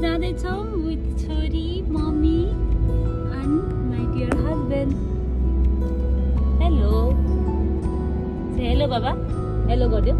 जाँदैछौँ विथ छोरी mummy and my dear husband. Hello hello बाबा, हेलो गरिदियो,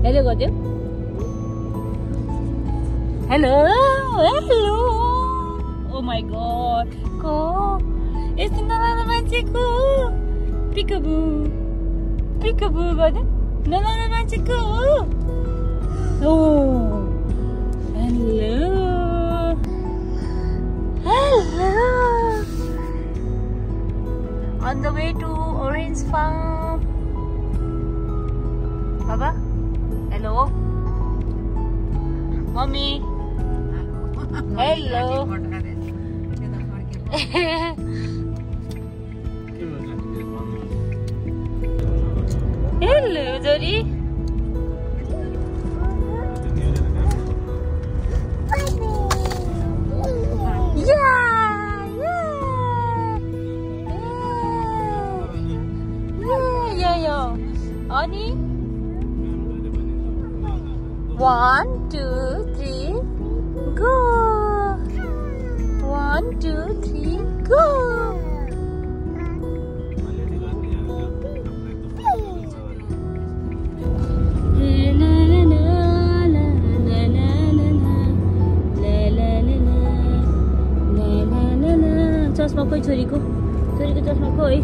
हेलो गरिदियो, hello hello. Oh my god, को यस्तो नराम्रो मान्छेको पिकबु पिकबु गर्दै नराम्रो मान्छेको। Oh hello hello, on the way to orange farm. Baba, hello, mommy, hello. Hello, Jody. Ani, 1, 2, 3, go. 1, 2, 3, go. चस्मा कोही छोरीको चस्मा कोही।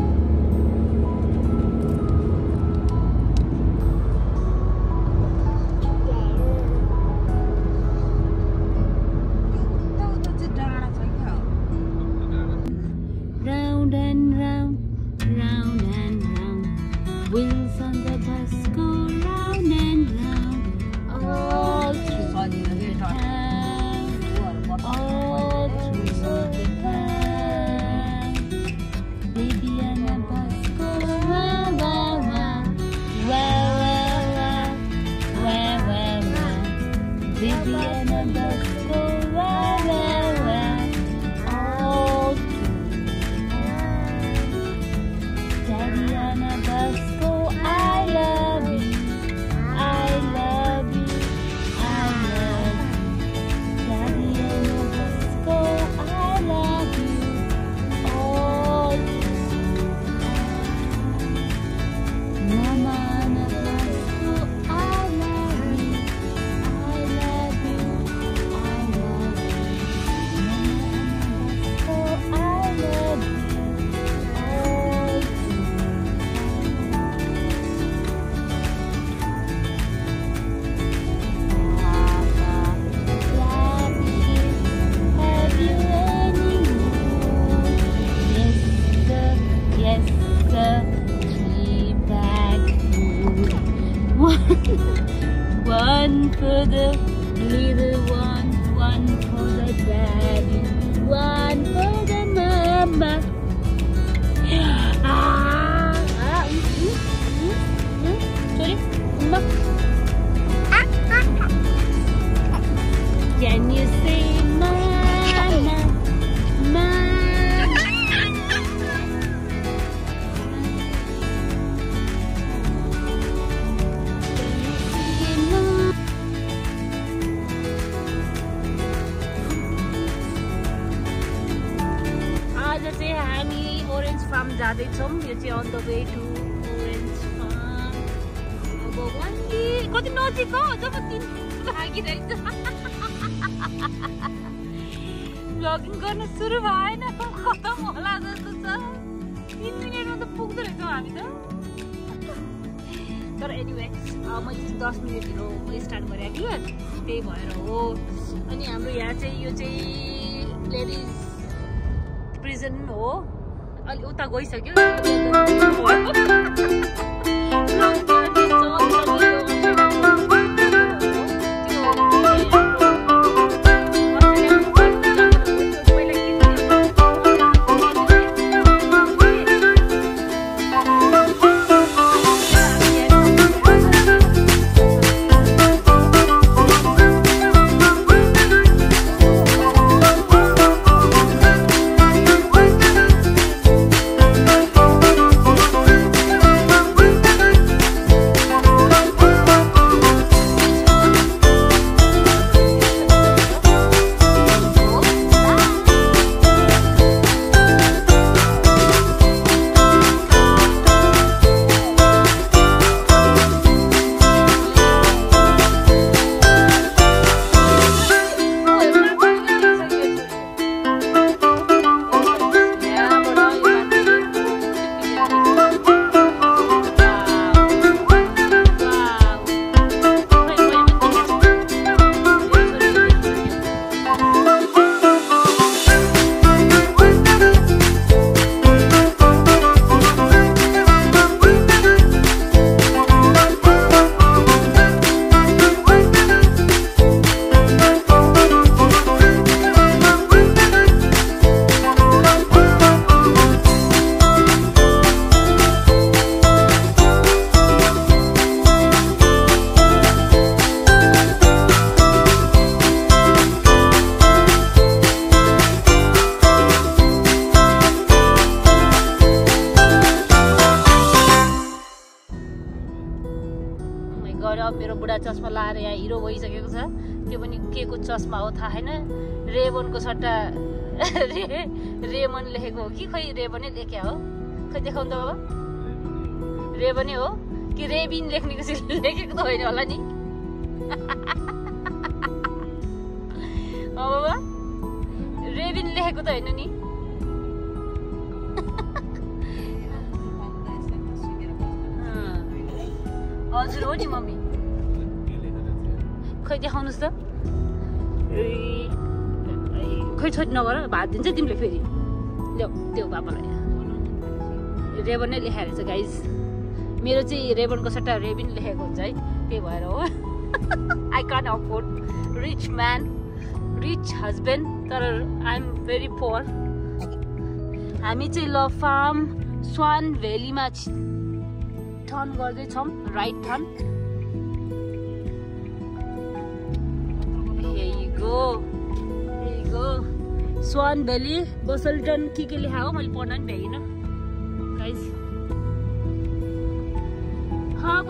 Wheels on the bus go round and round, all through the town, all through the town. Baby and the bus go round, round, round, round, round, round, round. Baby and the bus go round, round, round, all through the town. Daddy and the bus. I love you, I love you, I love you. Daddy and the bus go, I love you, all Mama and the bus go, I love you, I love you, I love you. Mama and the bus go, I love you. One for the little one for the daddy, one for the mama. Sorry, mama. Can you say mama, mama? हामी orange farm जाँदैछौँ। यो चाहिँ on the way to orange farm. अब वान्ली कति नजिक हो, जब 3 लागिरहेछ। भ्लगिङ गर्न सुरु भएन, खतम होला जस्तो छ। 3 मिनेटमा त पुग्दो रहेछौँ हामी त। तर एनिवे मैले चाहिँ 10 मिनेट ढिलो स्टार्ट गरेँ कि, त्यही भएर हो। अनि हाम्रो यहाँ चाहिँ यो चाहिँ लेडिज प्रिजन हो। अलि उता गइसक्यो। मेरो बुढा चस्मा लाएर यहाँ हिरो भइसकेको छ। त्यो पनि के को चस्मा हो थाहा छैन। रेबनको सट्टा रेमन लेखेको हो कि खै रेबनै लेख्या हो। खै देखाउनु त बाबा, रेबनै हो कि रेबिन लेख्ने लेखेको त होइन होला नि। बाबा रेबिन लेखेको त होइन नि। हजुर हो नि मम्मी, खै देखाउनुहोस् त। खै छोड नगर, भात दिन्छ तिमीले फेरि। ल्याऊ त्यो बाबालाई। रेबन नै लेखाएको रहेछ गाइज। मेरो चाहिँ रेबनको सट्टा रेबिन लेखेको हुन्छ है, त्यही भएर हो। I can't afford rich man, rich husband, तर आई एम भेरी पोर। हामी चाहिँ ल फार्म स्वान भ्यालीमा टर्न गर्दैछौँ, राइट टर्न। स्वान भ्याली बसल्टन के लेखा हो मैले पढ्न पनि भ्याइनँ गाइज। अब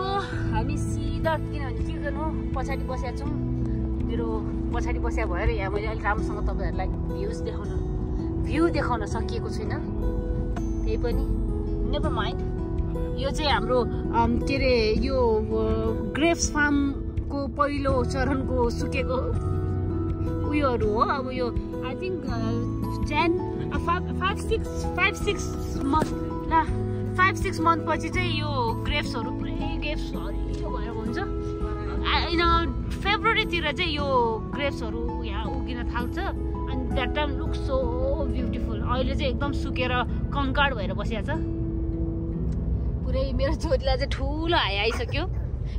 हामी सिधा किनभने के गर्नु पछाडि बसेका छौँ। मेरो पछाडि बसेका भएर यहाँ मैले अलिक राम्रोसँग तपाईँहरूलाई भ्यू देखाउन सकिएको छैन। त्यही पनि नेभर माइन्ड। यो चाहिँ हाम्रो के अरे यो ग्रेप्स फार्मको पहिलो चरणको सुकेको उयोहरू हो। अब यो आई थिङ्क 5-6 मन्थ पछि चाहिँ यो ग्रेप्सहरू पुरै ग्रेप्स हरियो भएर हुन्छ। फेब्रुअरीतिर चाहिँ यो ग्रेप्सहरू यहाँ उगिन थाल्छ। अनि that time look so beautiful. अहिले चाहिँ एकदम सुकेर कङ्काड भएर बसिएको छ पुरै। मेरो छोरीलाई चाहिँ ठुलो हाई आइसक्यो।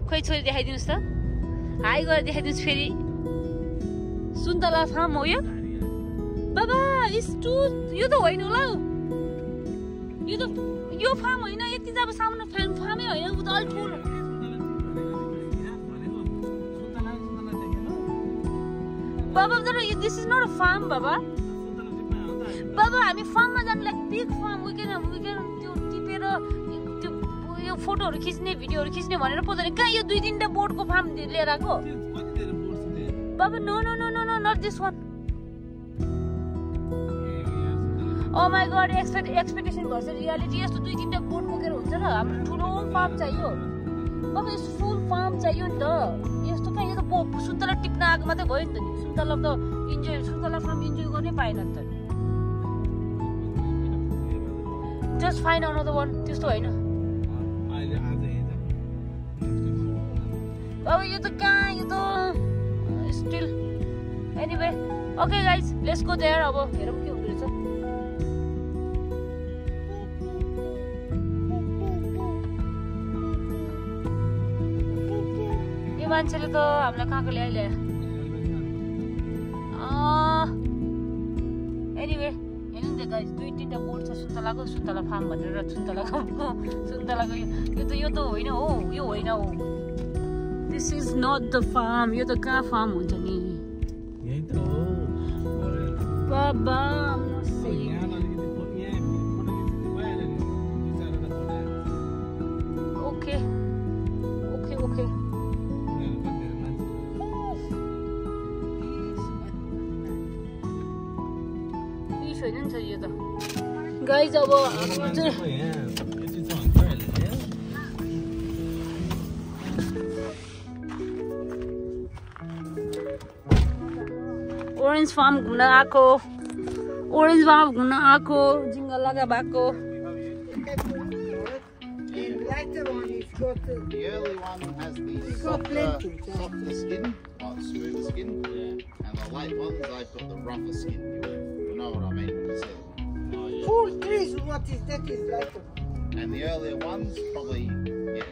खोइ छोरी देखाइदिनुहोस् त, हाई गरेर देखाइदिनुहोस् फेरि। सुन्तला फार्म हो यो बाबा। यो त होइन होला हौ, यो फार्म होइन। यति चाहिँ अब सामने फार्मै होइन, उ त अलिक ठुलो। बाबा तर this is not a farm बाबा। बाबा हामी फार्ममा जानुलाई बिग फार्म उकेन त्यो टिपेर त्यो यो फोटोहरू खिच्ने भिडियोहरू खिच्ने भनेर पो कहाँ यो 2-3टा बोर्डको फार्म लिएर आएको बाबा। No no no no no not this one. Oh my god, expectation भर्छ रियालिटी। यस्तो 2-3टा बोर्ड बोकेर हुन्छ र? हाम्रो ठुलो फार्म चाहियो बाबा, यस्तो फुल फार्म चाहियो नि त। यस्तो कहाँ, यो त सुन्तला टिप्न आएको मात्रै भयो नि त। सुन्तला त सुन्तला फार्म इन्जोय गर्नै पाएन नि त। जस्ट फाइन्ड अनदर वान, त्यस्तो होइन अब। यो त कहाँ, यो त still anyway. Okay guys, let's go there. अब हेरौँ के हुँदो रहेछ। यो मान्छेले त हामीलाई कहाँको ल्याइल्या। एनीवे हेर्नु नि त गाइज, 2-3टा बोर्ड छ सुन्तलाको, सुन्तला फार्म भनेर। सुन्तलाको यो त होइन हो, यो होइन हो। This is not the farm. यो त कहाँ फार्म हुन्छ नि बाबा। ओके ओके ओके पिस होइन नि छ यो त गाइज। अब हाम्रो चाहिँ ओरेन्ज फार्म घुम्न आएको, ओरेन्ज फार्म घुम्न आएको, जिङ्गल लगा भएको। The early one has the softer skin, like smoother skin, and the late ones they've got the rougher skin. You know what I mean when you see them. Full trees, what is that is like? And the earlier ones probably, yeah.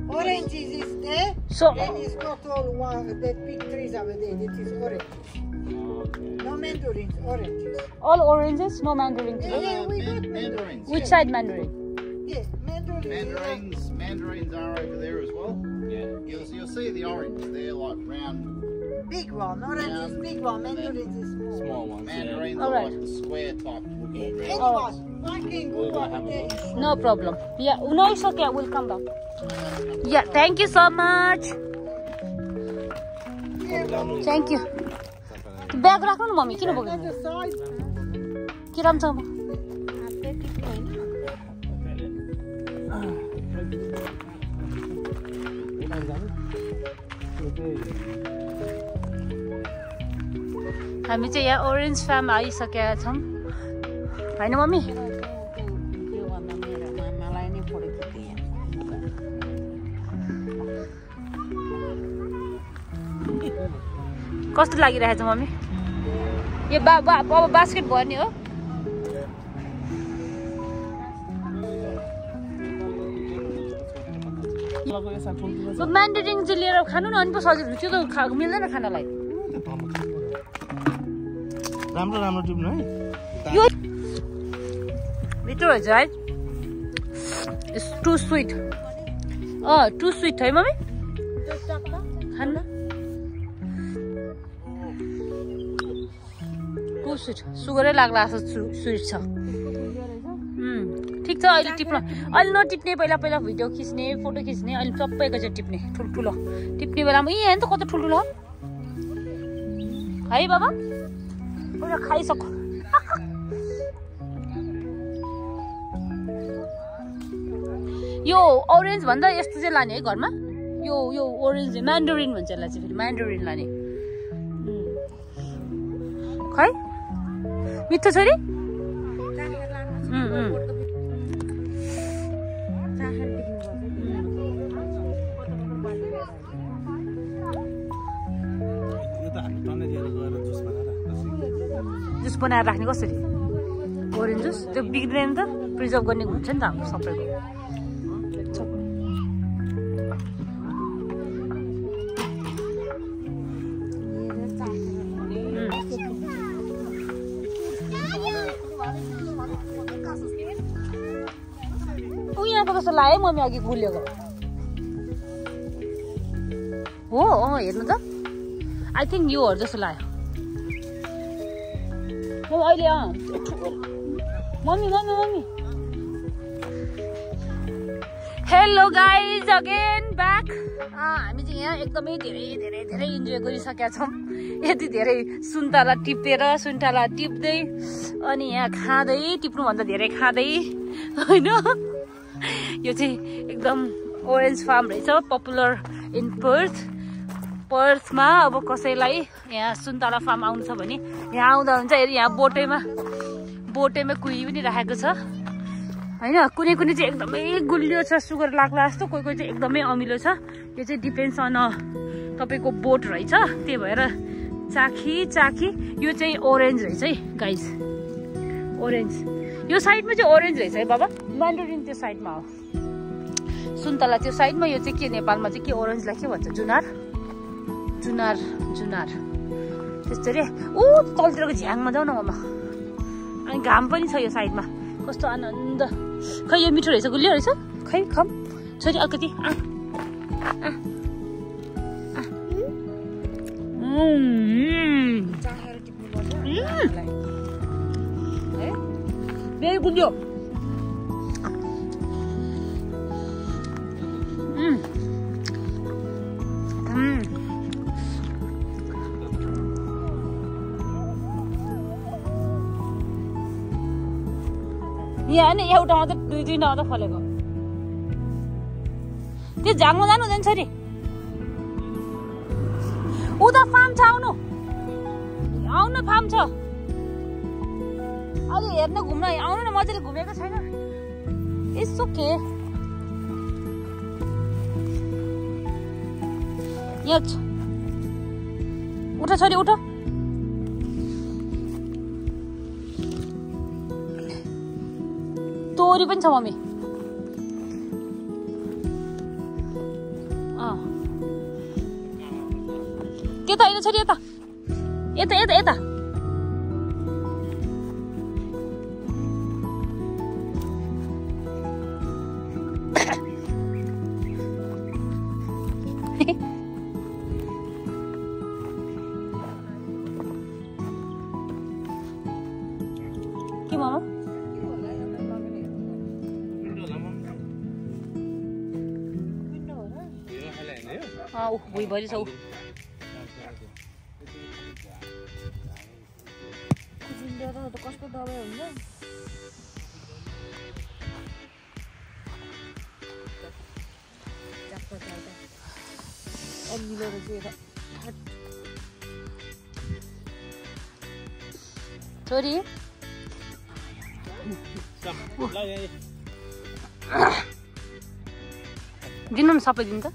Oranges is there, So and it's got all one, the big trees over there, it is orange. No mandarins, oranges. all oranges, no mandarin Yeah, today. yeah, we got Mandarins. Which yeah. side mandarin? Yes, mandarins. Mandarins are over there as well. Yeah. You'll see the orange. They're like round. Big one, orange is big one, mandarins is small. Small ones. Mandarins All are right. like the square type looking. Anyone, I can go over there. No problem. Yeah, no, it's okay. We'll come back. Yeah, thank you so much. Thank you bag राख्नु न mummy किन बोक्नु के राम्रो छ हामी चाहिँ यहाँ ओरेन्ज फार्म आइसकेका छौँ होइन मम्मी कस्तो लागिरहेछ मम्मी यो अब बास्केट भयो नि हो म्यान्डेरिङ चाहिँ लिएर खानु न अनि पो सजिलो त्यो त मिल्दैन खानालाई राम्रो राम्रो टिप्नु है यो मिठो रहेछ है टु स्विट टु स्विट है मम्मी खानु टु स्विट सुगरै लाग्ला जस्तो स्विट छ ठिक छ अहिले टिप्न अहिले नटिप्ने पहिला पहिला भिडियो खिच्ने फोटो खिच्ने अहिले सबै एकैचोटि टिप्ने ठुल्ठुलो टिप्ने बेलामा यी हेर्नु त कस्तो ठुल्ठुलो है बाबा पुरा खाइसक्यो यो ओरेन्ज भन्दा यस्तो चाहिँ लाने है घरमा यो ओरेन्ज म्यान्डरिन भन्छ यसलाई चाहिँ फेरि म्यान्डरिन लाने खै मिठो छ नि जुस बनाएर राख्ने कसरी ओरेन्ज जुस त्यो बिग्रिँदैन त प्रिजर्भ गर्ने हुन्छ नि त हाम्रो सबैको यहाँको जस्तो लाग्यो मम्मी अघि गुलेको हो हेर्नु त आई थिङ्क योहरू जस्तो लाग्यो अहिले mummy hello guys again back हामी चाहिँ यहाँ एकदमै धेरै धेरै धेरै इन्जोय गरिसकेका छौँ यति धेरै सुन्तला टिप्दै अनि यहाँ खाँदै टिप्नुभन्दा धेरै खाँदै होइन यो चाहिँ एकदम ओरेन्ज फार्म रहेछ पपुलर इन पर्थमा अब कसैलाई यहाँ सुन्तला फार्म आउनु छ भने यहाँ आउँदा हुन्छ यहाँ बोटेमा कुही पनि राखेको छ होइन कुनै चाहिँ एकदमै गुलियो छ सुगर लाग्ला जस्तो कोही चाहिँ एकदमै अमिलो छ यो चाहिँ डिपेन्ड्स अन तपाईँको बोट रहेछ त्यही भएर चाखी यो चाहिँ ओरेन्ज रहेछ है गाइज ओरेन्ज यो साइडमा चाहिँ ओरेन्ज रहेछ है बाबा म्यान्डरिन त्यो साइडमा हो सुन्तला त्यो साइडमा यो चाहिँ के नेपालमा चाहिँ के ओरेन्जलाई के भन्छ जुनार त्यस्तै तलतिरको झ्याङमा जाउँ न ममा अनि घाम पनि छ यो साइडमा कस्तो आनन्द खै यो मिठो रहेछ गुलियो रहेछ खै खम छोरी अलिकति very good yo यहाँ नि एउटामा त दुईवटा त फलेको त्यो झाङमा जानु हुँदैन छोरी उता फार्म छ आउनु फार्म छ अलि हेर्न घुम्न आउनु न मजाले घुमेको छैन यसो के यहाँ उठ छोरी उठ तोरी पनि छ मम्मी के त होइन छोरी यता के मामा भुइँ भरि छ कस्तो दबाई हुन्छ चक्कर चल्दा अघिल्लो रहेछ छोरी दिनु न सबै दिनु त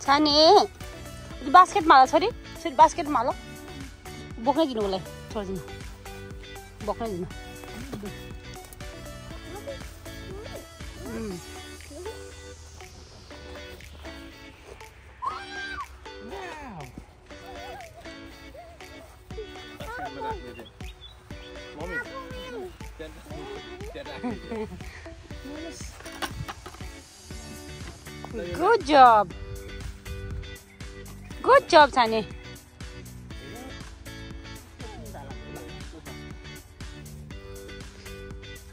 छाने बास्केटमा हाल छोरी छोरी बास्केटमा हाल बोक्नै दिनु उसलाई छोडिदिनु बोक्नै दिनु Good job. Good job, Sani.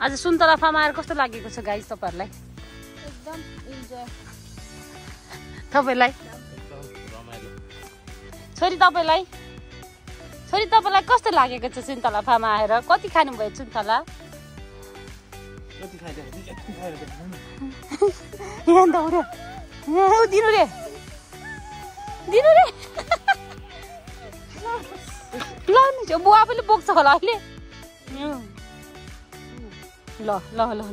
आज सुन्तला फार्म आएर कस्तो लागेको छ गाइस तपाईहरुलाई एकदम इन्जॉय तपाईलाई छोरी तपाईलाई कस्तो लागेको छ सुन्तला फार्म आएर कति खानु भयो सुन्तला कति खाइदे यहाँ दौड्यो दिनु रे ल नि बुवा पनि बोक्छ होला अहिले ल ल ल ल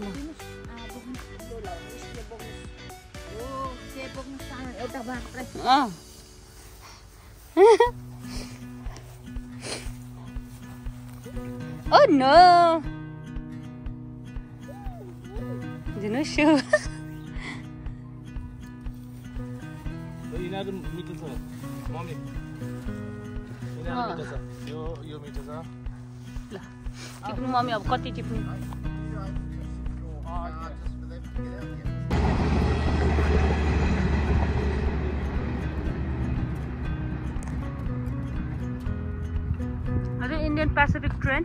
Oh no! Didn't show. यिनीहरु मिठो छ मम्मी यिनीहरु मिठो छ यो मिठो छ ल टिप्नु मम्मी अब कति टिप्नु अरे इंडियन पैसिफिक ट्रेन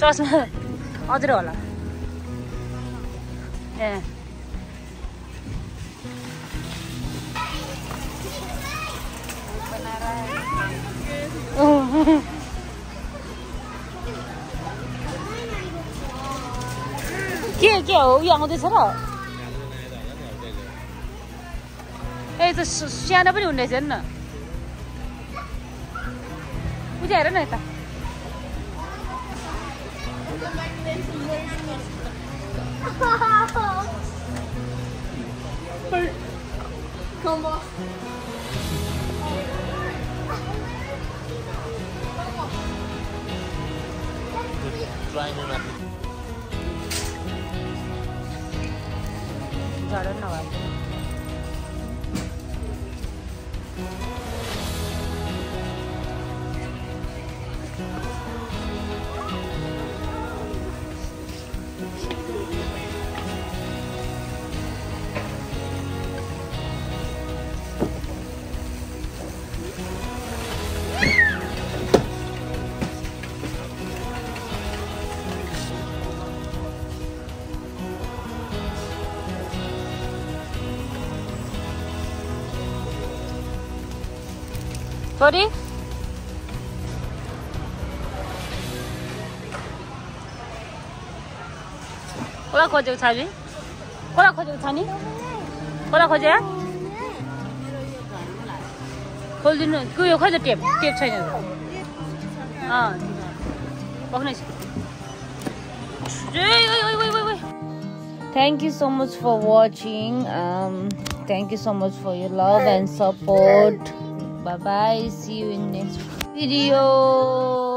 चस्मा अझै होला ए के हो यो आउँदैछ र ए त सानो पनि हुँदैछ नि उता हेर न यता ¿Cómo? झाडा नवा Sorry? Kola खोजेको छ नि कोला खोजेको छ नि कोला खोजे खोल्दिनु यो खोज टेप छैन पक्नै छ Thank you so much for watching. Thank you so much for your love and support. Bye bye. See you in next video.